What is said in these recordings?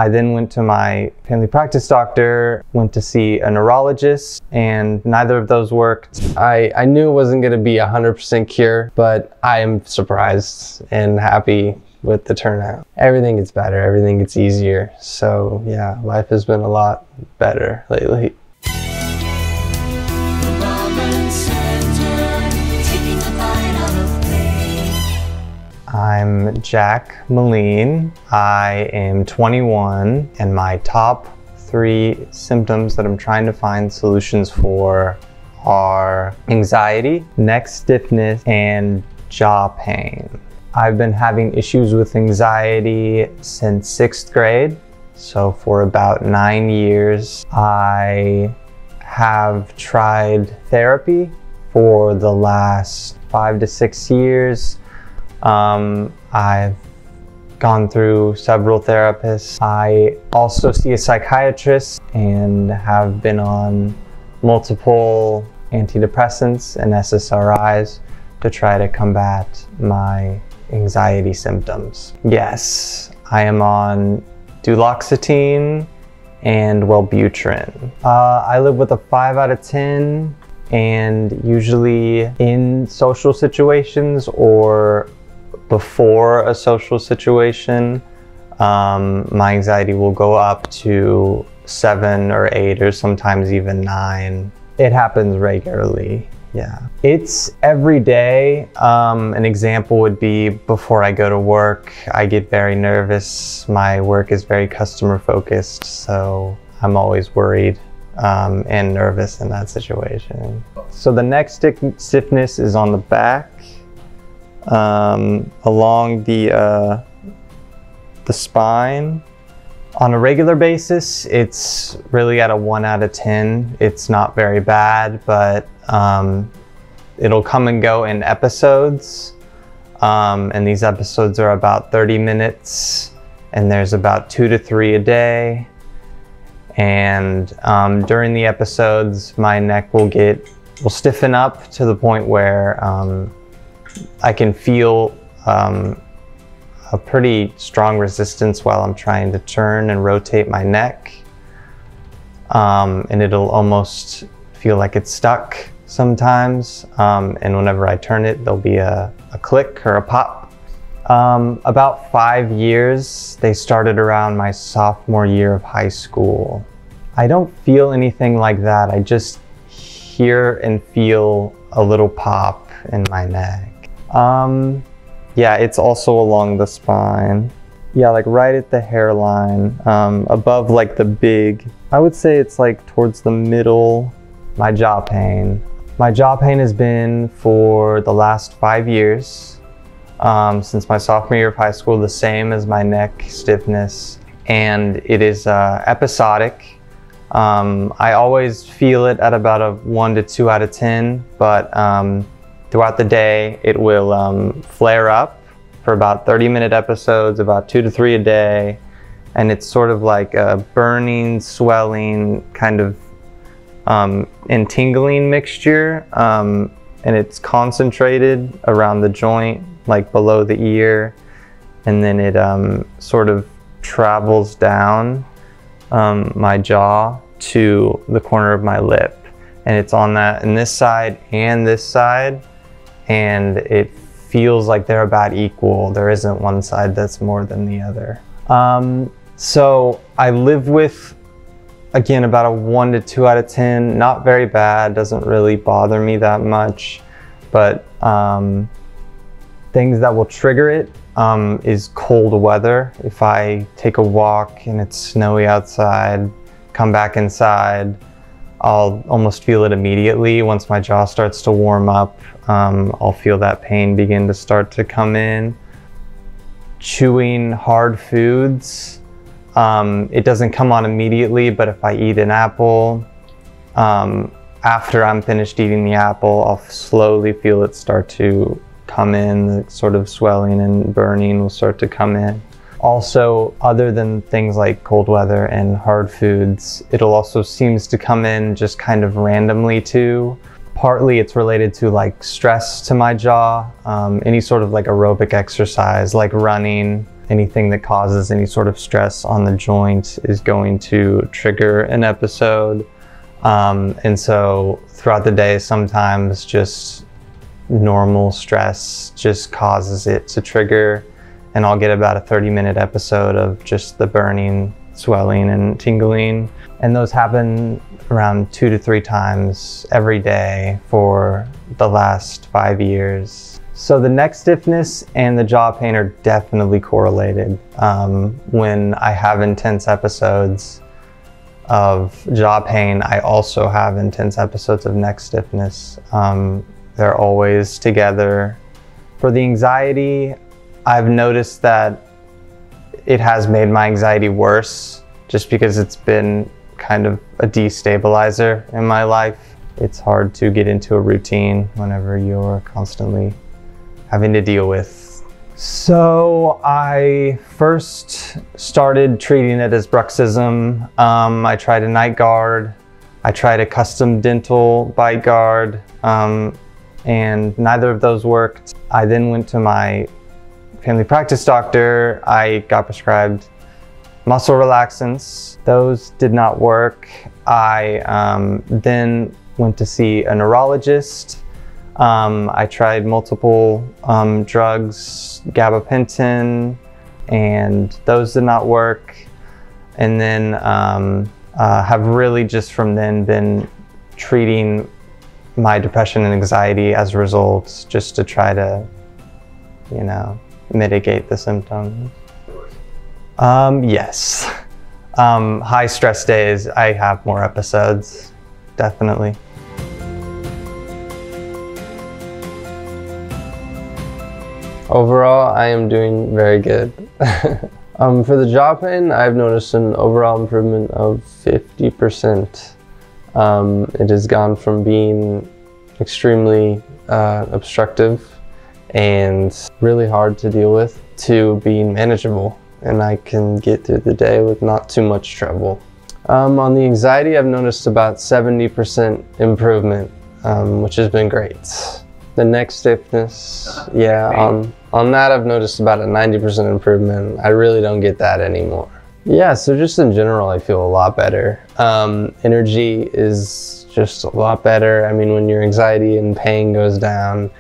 I then went to my family practice doctor, went to see a neurologist, and neither of those worked. I knew it wasn't going to be 100% cure, but I am surprised and happy with the turnout. Everything gets better, everything gets easier. So yeah, life has been a lot better lately. I'm Jack Moline. I am 21, and my top 3 symptoms that I'm trying to find solutions for are anxiety, neck stiffness, and jaw pain. I've been having issues with anxiety since 6th grade, so for about 9 years. I have tried therapy for the last 5 to 6 years. I've gone through several therapists. I also see a psychiatrist and have been on multiple antidepressants and SSRIs to try to combat my anxiety symptoms. Yes, I am on duloxetine and Wellbutrin. I live with a 5 out of 10, and usually in social situations or before a social situation, my anxiety will go up to 7 or 8 or sometimes even 9. It happens regularly, yeah. It's every day. An example would be before I go to work, I get very nervous. My work is very customer focused, so I'm always worried and nervous in that situation. So the neck stiffness is on the back. Along the spine. On a regular basis, it's really at a 1 out of 10. It's not very bad, but it'll come and go in episodes. And these episodes are about 30 minutes, and there's about 2 to 3 a day. And during the episodes, my neck will stiffen up to the point where I can feel a pretty strong resistance while I'm trying to turn and rotate my neck. And it'll almost feel like it's stuck sometimes. And whenever I turn it, there'll be a click or a pop. About 5 years, they started around my sophomore year of high school. I don't feel anything like that. I just hear and feel a little pop in my neck. Yeah, it's also along the spine. Yeah, like right at the hairline, above like the big, I would say it's like towards the middle. My jaw pain. My jaw pain has been for the last 5 years, since my sophomore year of high school, the same as my neck stiffness, and it is episodic. I always feel it at about a 1 to 2 out of 10, but throughout the day, it will flare up for about 30-minute episodes, about 2 to 3 a day. And it's sort of like a burning, swelling, kind of and tingling mixture. And it's concentrated around the joint, like below the ear. And then it sort of travels down my jaw to the corner of my lip. And it's on this side and this side. And it feels like they're about equal. There isn't one side that's more than the other. So I live with, again, about a 1 to 2 out of 10. Not very bad, doesn't really bother me that much. But things that will trigger it is cold weather. If I take a walk and it's snowy outside, come back inside, I'll almost feel it immediately. Once my jaw starts to warm up, I'll feel that pain begin to start to come in. Chewing hard foods, it doesn't come on immediately, but if I eat an apple, after I'm finished eating the apple, I'll slowly feel it start to come in. The sort of swelling and burning will start to come in. Also, other than things like cold weather and hard foods, it'll also seems to come in just kind of randomly too. Partly it's related to like stress to my jaw, any sort of like aerobic exercise like running. anything that causes any sort of stress on the joint is going to trigger an episode. And so throughout the day, sometimes just normal stress just causes it to trigger, and I'll get about a 30-minute episode of just the burning, swelling, and tingling. And those happen around 2 to 3 times every day for the last 5 years. So the neck stiffness and the jaw pain are definitely correlated. When I have intense episodes of jaw pain, I also have intense episodes of neck stiffness. They're always together. For the anxiety, I've noticed that it has made my anxiety worse just because it's been kind of a destabilizer in my life. It's hard to get into a routine whenever you're constantly having to deal with. So I first started treating it as bruxism. I tried a night guard. I tried a custom dental bite guard, and neither of those worked. I then went to my family practice doctor. I got prescribed muscle relaxants. Those did not work. I then went to see a neurologist. I tried multiple drugs, gabapentin, and those did not work. And then have really just from then been treating my depression and anxiety as a result, just to try to, you know, mitigate the symptoms. Yes. High stress days, I have more episodes, definitely. Overall, I am doing very good. For the jaw pain, I've noticed an overall improvement of 50%. It has gone from being extremely obstructive and really hard to deal with to being manageable, and I can get through the day with not too much trouble. On the anxiety, I've noticed about 70% improvement, which has been great. The neck stiffness, yeah, on that I've noticed about a 90% improvement. I really don't get that anymore. Yeah, so just in general, I feel a lot better. Energy is just a lot better. I mean, when your anxiety and pain goes down,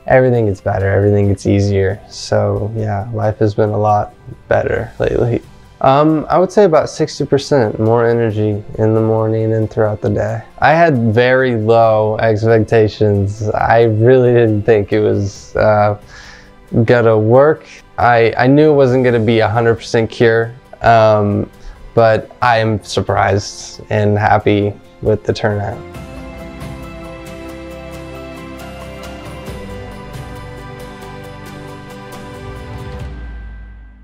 everything gets better, everything gets easier. So yeah, life has been a lot better lately. I would say about 60% more energy in the morning and throughout the day. I had very low expectations. I really didn't think it was gonna work. I knew it wasn't gonna be 100% cure, but I am surprised and happy with the turnout.